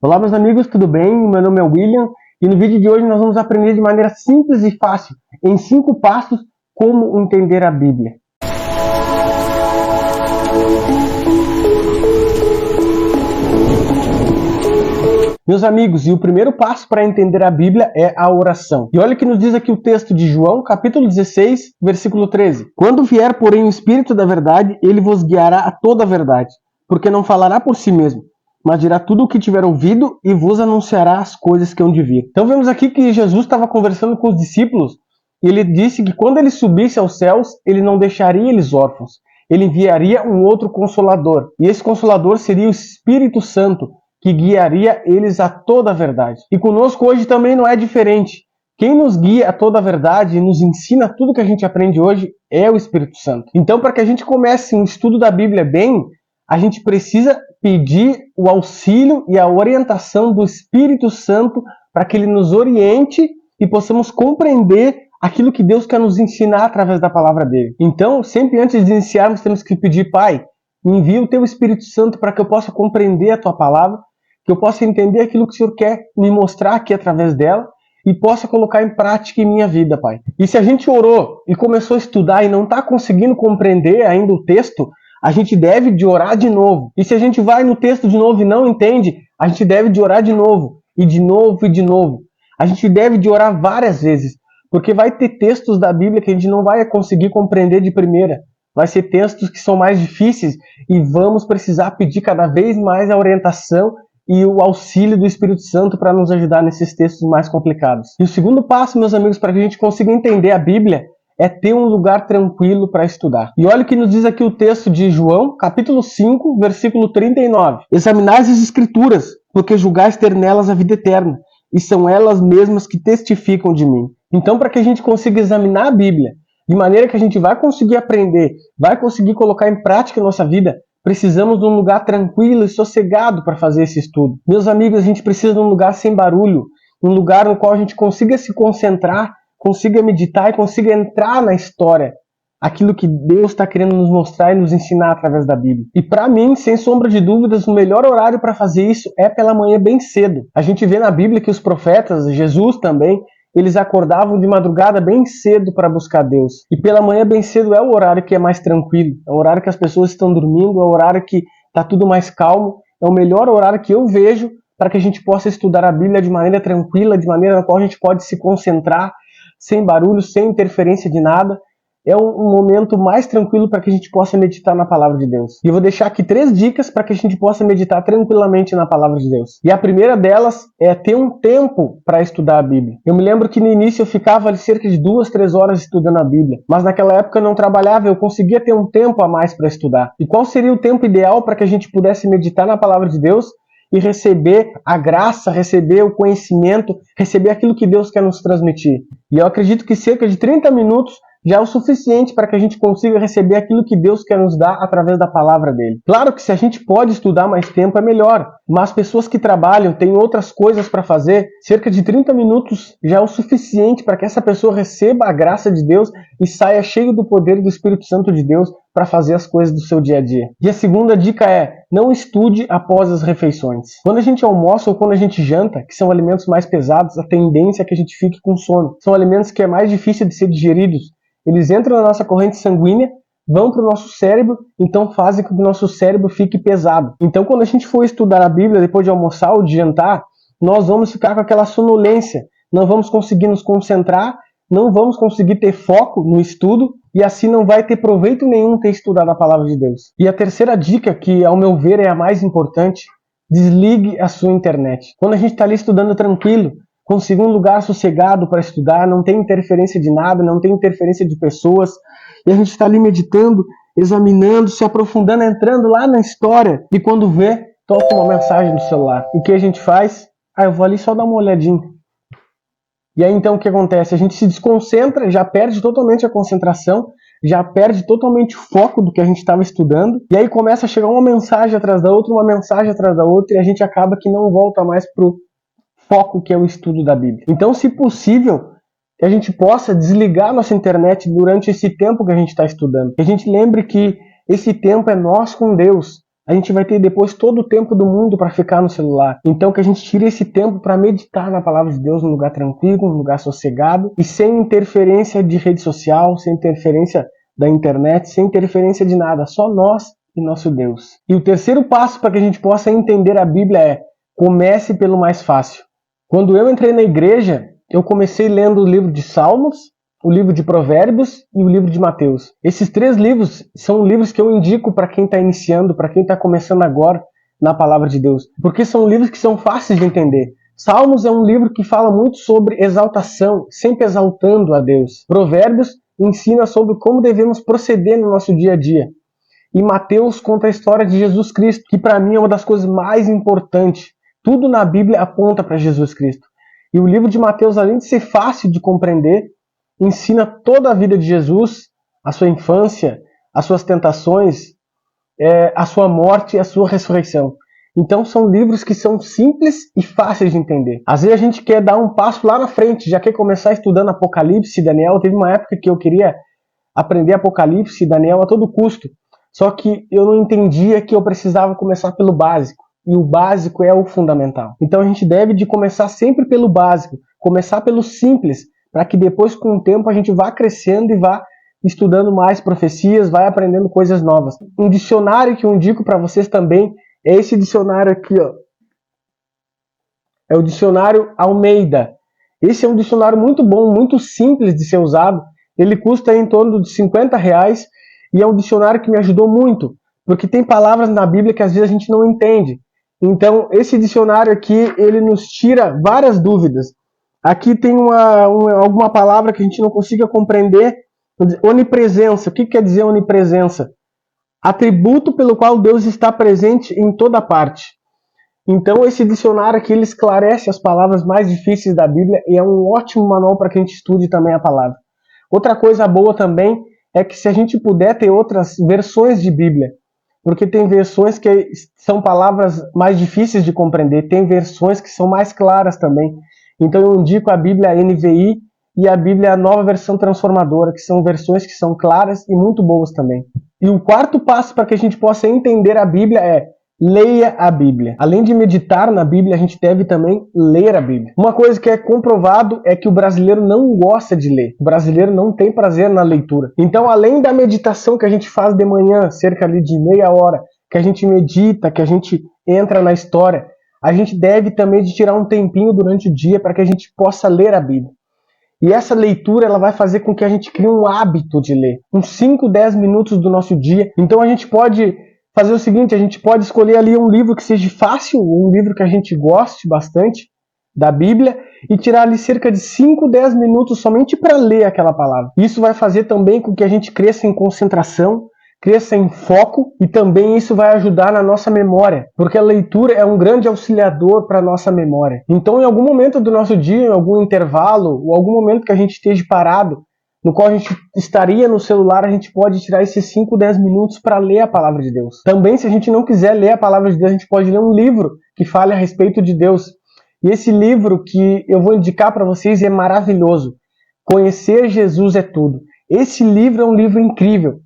Olá, meus amigos, tudo bem? Meu nome é William e no vídeo de hoje nós vamos aprender de maneira simples e fácil, em 5 passos, como entender a Bíblia. Meus amigos, e o primeiro passo para entender a Bíblia é a oração. E olha o que nos diz aqui o texto de João, capítulo 16, versículo 13. Quando vier, porém, o Espírito da verdade, ele vos guiará a toda a verdade, porque não falará por si mesmo, mas dirá tudo o que tiver ouvido e vos anunciará as coisas que hão de vir. Então vemos aqui que Jesus estava conversando com os discípulos e ele disse que quando ele subisse aos céus, ele não deixaria eles órfãos. Ele enviaria um outro Consolador. E esse Consolador seria o Espírito Santo, que guiaria eles a toda a verdade. E conosco hoje também não é diferente. Quem nos guia a toda a verdade e nos ensina tudo que a gente aprende hoje é o Espírito Santo. Então, para que a gente comece um estudo da Bíblia bem, a gente precisa pedir o auxílio e a orientação do Espírito Santo para que ele nos oriente e possamos compreender aquilo que Deus quer nos ensinar através da palavra dele. Então, sempre antes de iniciarmos, temos que pedir: Pai, me envia o teu Espírito Santo para que eu possa compreender a tua palavra, que eu possa entender aquilo que o Senhor quer me mostrar aqui através dela e possa colocar em prática em minha vida, Pai. E se a gente orou e começou a estudar e não está conseguindo compreender ainda o texto, a gente deve de orar de novo. E se a gente vai no texto de novo e não entende, a gente deve de orar de novo, e de novo, e de novo. A gente deve de orar várias vezes, porque vai ter textos da Bíblia que a gente não vai conseguir compreender de primeira. Vai ser textos que são mais difíceis e vamos precisar pedir cada vez mais a orientação e o auxílio do Espírito Santo para nos ajudar nesses textos mais complicados. E o segundo passo, meus amigos, para que a gente consiga entender a Bíblia é ter um lugar tranquilo para estudar. E olha o que nos diz aqui o texto de João, capítulo 5, versículo 39. Examinais as Escrituras, porque julgais ter nelas a vida eterna, e são elas mesmas que testificam de mim. Então, para que a gente consiga examinar a Bíblia, de maneira que a gente vai conseguir aprender, vai conseguir colocar em prática a nossa vida, precisamos de um lugar tranquilo e sossegado para fazer esse estudo. Meus amigos, a gente precisa de um lugar sem barulho, um lugar no qual a gente consiga se concentrar, consiga meditar e consiga entrar na história, aquilo que Deus está querendo nos mostrar e nos ensinar através da Bíblia. E para mim, sem sombra de dúvidas, o melhor horário para fazer isso é pela manhã bem cedo. A gente vê na Bíblia que os profetas, Jesus também, eles acordavam de madrugada bem cedo para buscar Deus. E pela manhã bem cedo é o horário que é mais tranquilo, é o horário que as pessoas estão dormindo, é o horário que está tudo mais calmo, é o melhor horário que eu vejo para que a gente possa estudar a Bíblia de maneira tranquila, de maneira na qual a gente pode se concentrar, sem barulho, sem interferência de nada. É um momento mais tranquilo para que a gente possa meditar na palavra de Deus. E eu vou deixar aqui 3 dicas para que a gente possa meditar tranquilamente na palavra de Deus. E a primeira delas é ter um tempo para estudar a Bíblia. Eu me lembro que no início eu ficava cerca de 2, 3 horas estudando a Bíblia. Mas naquela época eu não trabalhava, eu conseguia ter um tempo a mais para estudar. E qual seria o tempo ideal para que a gente pudesse meditar na palavra de Deus e receber a graça, receber o conhecimento, receber aquilo que Deus quer nos transmitir? E eu acredito que cerca de 30 minutos já é o suficiente para que a gente consiga receber aquilo que Deus quer nos dar através da palavra dele. Claro que se a gente pode estudar mais tempo é melhor, mas pessoas que trabalham, têm outras coisas para fazer, cerca de 30 minutos já é o suficiente para que essa pessoa receba a graça de Deus e saia cheio do poder do Espírito Santo de Deus para fazer as coisas do seu dia a dia. E a segunda dica é: não estude após as refeições. Quando a gente almoça ou quando a gente janta, que são alimentos mais pesados, a tendência é que a gente fique com sono. São alimentos que é mais difícil de ser digeridos. Eles entram na nossa corrente sanguínea, vão para o nosso cérebro, então fazem com que o nosso cérebro fique pesado. Então, quando a gente for estudar a Bíblia depois de almoçar ou de jantar, nós vamos ficar com aquela sonolência, não vamos conseguir nos concentrar, não vamos conseguir ter foco no estudo e assim não vai ter proveito nenhum ter estudado a palavra de Deus. E a terceira dica, que ao meu ver é a mais importante: desligue a sua internet. Quando a gente está ali estudando tranquilo, consiga um lugar sossegado para estudar, não tem interferência de nada, não tem interferência de pessoas, e a gente está ali meditando, examinando, se aprofundando, entrando lá na história, e quando vê, toca uma mensagem no celular. E o que a gente faz? Eu vou ali só dar uma olhadinha. E aí então o que acontece? A gente se desconcentra, já perde totalmente a concentração, já perde totalmente o foco do que a gente estava estudando, e aí começa a chegar uma mensagem atrás da outra, uma mensagem atrás da outra, e a gente acaba que não volta mais pro foco que é o estudo da Bíblia. Então, se possível, que a gente possa desligar nossa internet durante esse tempo que a gente está estudando. Que a gente lembre que esse tempo é nós com Deus. a gente vai ter depois todo o tempo do mundo para ficar no celular. Então que a gente tire esse tempo para meditar na palavra de Deus num lugar tranquilo, num lugar sossegado e sem interferência de rede social, sem interferência da internet, sem interferência de nada, só nós e nosso Deus. E o terceiro passo para que a gente possa entender a Bíblia é: comece pelo mais fácil. Quando eu entrei na igreja, eu comecei lendo o livro de Salmos, o livro de Provérbios e o livro de Mateus. Esses 3 livros são livros que eu indico para quem está iniciando, para quem está começando agora na palavra de Deus, porque são livros que são fáceis de entender. Salmos é um livro que fala muito sobre exaltação, sempre exaltando a Deus. Provérbios ensina sobre como devemos proceder no nosso dia a dia. E Mateus conta a história de Jesus Cristo, que para mim é uma das coisas mais importantes. Tudo na Bíblia aponta para Jesus Cristo. E o livro de Mateus, além de ser fácil de compreender, ensina toda a vida de Jesus, a sua infância, as suas tentações, a sua morte e a sua ressurreição. Então são livros que são simples e fáceis de entender. Às vezes a gente quer dar um passo lá na frente, já quer começar estudando Apocalipse e Daniel. Teve uma época que eu queria aprender Apocalipse e Daniel a todo custo. Só que eu não entendia que eu precisava começar pelo básico. E o básico é o fundamental. Então a gente deve de começar sempre pelo básico. Começar pelo simples, para que depois, com o tempo, a gente vá crescendo e vá estudando mais profecias, vai aprendendo coisas novas. Um dicionário que eu indico para vocês também é esse dicionário aqui, ó. É o dicionário Almeida. Esse é um dicionário muito bom, muito simples de ser usado. Ele custa em torno de R$50 e é um dicionário que me ajudou muito, porque tem palavras na Bíblia que às vezes a gente não entende. Então, esse dicionário aqui, ele nos tira várias dúvidas. Aqui tem alguma palavra que a gente não consiga compreender. Onipresença. O que quer dizer onipresença? Atributo pelo qual Deus está presente em toda parte. Então esse dicionário aqui ele esclarece as palavras mais difíceis da Bíblia e é um ótimo manual para que a gente estude também a palavra. Outra coisa boa também é que se a gente puder ter outras versões de Bíblia, porque tem versões que são palavras mais difíceis de compreender, tem versões que são mais claras também. Então eu indico a Bíblia NVI e a Bíblia Nova Versão Transformadora, que são versões que são claras e muito boas também. E o quarto passo para que a gente possa entender a Bíblia é: leia a Bíblia. Além de meditar na Bíblia, a gente deve também ler a Bíblia. Uma coisa que é comprovado é que o brasileiro não gosta de ler. O brasileiro não tem prazer na leitura. Então, além da meditação que a gente faz de manhã, cerca ali de meia hora, que a gente medita, que a gente entra na história, a gente deve também de tirar um tempinho durante o dia para que a gente possa ler a Bíblia. E essa leitura ela vai fazer com que a gente crie um hábito de ler. Uns 5, 10 minutos do nosso dia. Então a gente pode fazer o seguinte, a gente pode escolher ali um livro que seja fácil, um livro que a gente goste bastante da Bíblia e tirar ali cerca de 5, 10 minutos somente para ler aquela palavra. Isso vai fazer também com que a gente cresça em concentração, cresça em foco e também isso vai ajudar na nossa memória, porque a leitura é um grande auxiliador para a nossa memória. Então, em algum momento do nosso dia, em algum intervalo, ou algum momento que a gente esteja parado, no qual a gente estaria no celular, a gente pode tirar esses 5, 10 minutos para ler a palavra de Deus. Também, se a gente não quiser ler a palavra de Deus, a gente pode ler um livro que fale a respeito de Deus. E esse livro que eu vou indicar para vocês é maravilhoso. Conhecer Jesus é tudo. Esse livro é um livro incrível,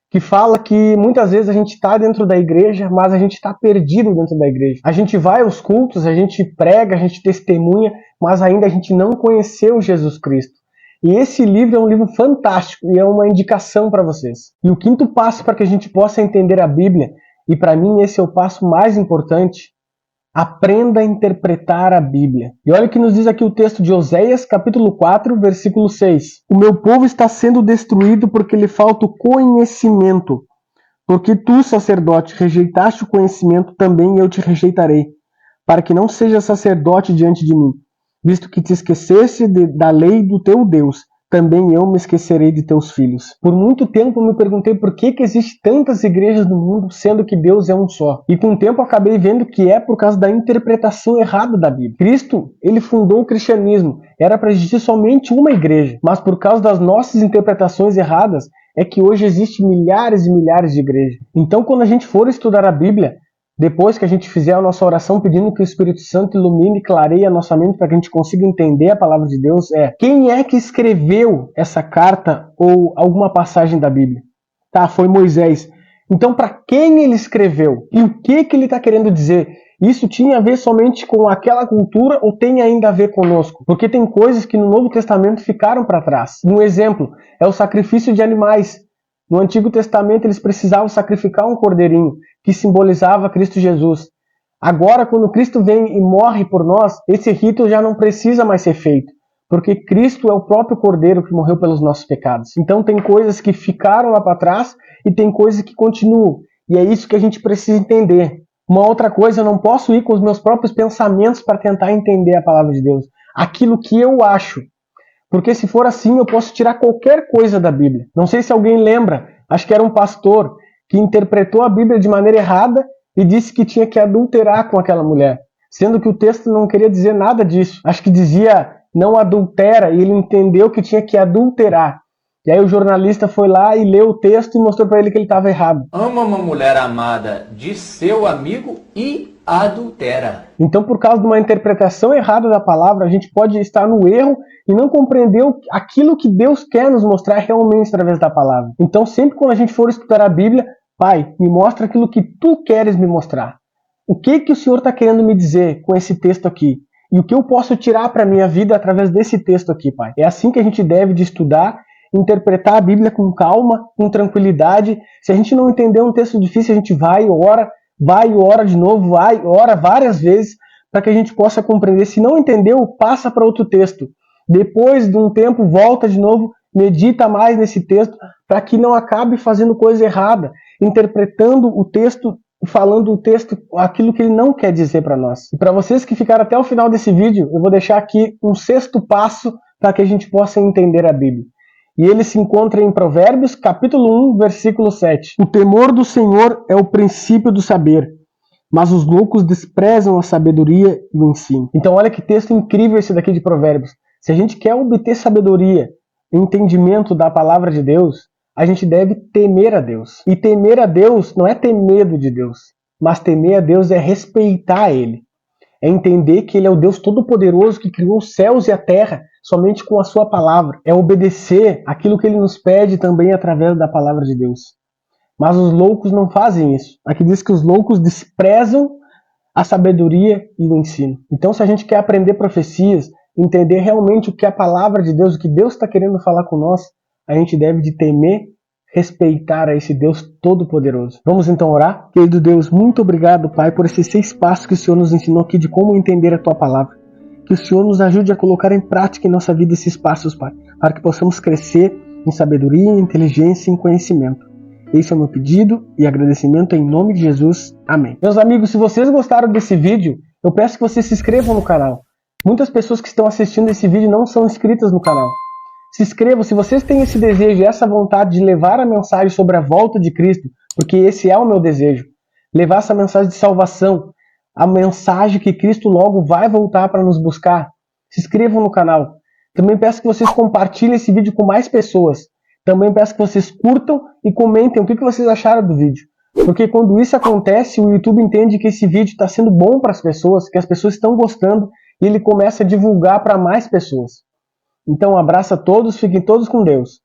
que fala que muitas vezes a gente está dentro da igreja, mas a gente está perdido dentro da igreja. A gente vai aos cultos, a gente prega, a gente testemunha, mas ainda a gente não conheceu Jesus Cristo. E esse livro é um livro fantástico e é uma indicação para vocês. E o quinto passo para que a gente possa entender a Bíblia, e para mim esse é o passo mais importante: aprenda a interpretar a Bíblia. E olha o que nos diz aqui o texto de Oséias, capítulo 4, versículo 6. O meu povo está sendo destruído porque lhe falta o conhecimento. Porque tu, sacerdote, rejeitaste o conhecimento, também eu te rejeitarei, para que não seja sacerdote diante de mim. Visto que te esqueceste da lei do teu Deus, também eu me esquecerei de teus filhos. Por muito tempo eu me perguntei por que existem tantas igrejas no mundo, sendo que Deus é um só. E com o tempo eu acabei vendo que é por causa da interpretação errada da Bíblia. Cristo, ele fundou o cristianismo. Era para existir somente uma igreja. Mas por causa das nossas interpretações erradas, é que hoje existem milhares e milhares de igrejas. Então quando a gente for estudar a Bíblia, depois que a gente fizer a nossa oração pedindo que o Espírito Santo ilumine e clareie a nossa mente para que a gente consiga entender a palavra de Deus, quem é que escreveu essa carta ou alguma passagem da Bíblia? Tá, foi Moisés. Então, para quem ele escreveu? E o que ele está querendo dizer? Isso tinha a ver somente com aquela cultura ou tem ainda a ver conosco? Porque tem coisas que no Novo Testamento ficaram para trás. Um exemplo é o sacrifício de animais. No Antigo Testamento eles precisavam sacrificar um cordeirinho, que simbolizava Cristo Jesus. Agora, quando Cristo vem e morre por nós, esse rito já não precisa mais ser feito, porque Cristo é o próprio cordeiro que morreu pelos nossos pecados. Então tem coisas que ficaram lá para trás e tem coisas que continuam. E é isso que a gente precisa entender. Uma outra coisa, eu não posso ir com os meus próprios pensamentos para tentar entender a palavra de Deus. Aquilo que eu acho. Porque se for assim, eu posso tirar qualquer coisa da Bíblia. Não sei se alguém lembra, acho que era um pastor que interpretou a Bíblia de maneira errada e disse que tinha que adulterar com aquela mulher, sendo que o texto não queria dizer nada disso. Acho que dizia não adultera, e ele entendeu que tinha que adulterar. E aí o jornalista foi lá e leu o texto e mostrou para ele que ele estava errado. Ama uma mulher amada de seu amigo e adultera. Então, por causa de uma interpretação errada da palavra, a gente pode estar no erro e não compreender aquilo que Deus quer nos mostrar realmente através da palavra. Então, sempre quando a gente for estudar a Bíblia, Pai, me mostra aquilo que Tu queres me mostrar. O que o Senhor está querendo me dizer com esse texto aqui? E o que eu posso tirar para a minha vida através desse texto aqui, Pai? É assim que a gente deve de estudar, interpretar a Bíblia com calma, com tranquilidade. Se a gente não entender um texto difícil, a gente vai e ora de novo, ora várias vezes, para que a gente possa compreender. Se não entendeu, passa para outro texto. Depois de um tempo, volta de novo, medita mais nesse texto, para que não acabe fazendo coisa errada, interpretando o texto, falando o texto, aquilo que ele não quer dizer para nós. E para vocês que ficaram até o final desse vídeo, eu vou deixar aqui um 6º passo para que a gente possa entender a Bíblia. E ele se encontra em Provérbios, capítulo 1, versículo 7. O temor do Senhor é o princípio do saber, mas os loucos desprezam a sabedoria e o ensino. Então olha que texto incrível esse daqui de Provérbios. Se a gente quer obter sabedoria, entendimento da palavra de Deus, a gente deve temer a Deus. E temer a Deus não é ter medo de Deus, mas temer a Deus é respeitar Ele. É entender que Ele é o Deus Todo-Poderoso que criou os céus e a terra somente com a sua palavra. É obedecer aquilo que Ele nos pede também através da palavra de Deus. Mas os loucos não fazem isso. Aqui diz que os loucos desprezam a sabedoria e o ensino. Então, se a gente quer aprender profecias, entender realmente o que é a palavra de Deus, o que Deus está querendo falar com nós, a gente deve de temer, respeitar a esse Deus Todo-Poderoso. Vamos então orar? Querido Deus, muito obrigado, Pai, por esses 6 passos que o Senhor nos ensinou aqui de como entender a Tua palavra. Que o Senhor nos ajude a colocar em prática em nossa vida esses passos, Pai, para que possamos crescer em sabedoria, em inteligência e em conhecimento. Esse é o meu pedido e agradecimento em nome de Jesus. Amém. Meus amigos, se vocês gostaram desse vídeo, eu peço que vocês se inscrevam no canal. Muitas pessoas que estão assistindo esse vídeo não são inscritas no canal. Se inscrevam, se vocês têm esse desejo e essa vontade de levar a mensagem sobre a volta de Cristo, porque esse é o meu desejo, levar essa mensagem de salvação, a mensagem que Cristo logo vai voltar para nos buscar, se inscrevam no canal. Também peço que vocês compartilhem esse vídeo com mais pessoas. Também peço que vocês curtam e comentem o que vocês acharam do vídeo. Porque quando isso acontece, o YouTube entende que esse vídeo está sendo bom para as pessoas, que as pessoas estão gostando e ele começa a divulgar para mais pessoas. Então, um abraço a todos, fiquem todos com Deus.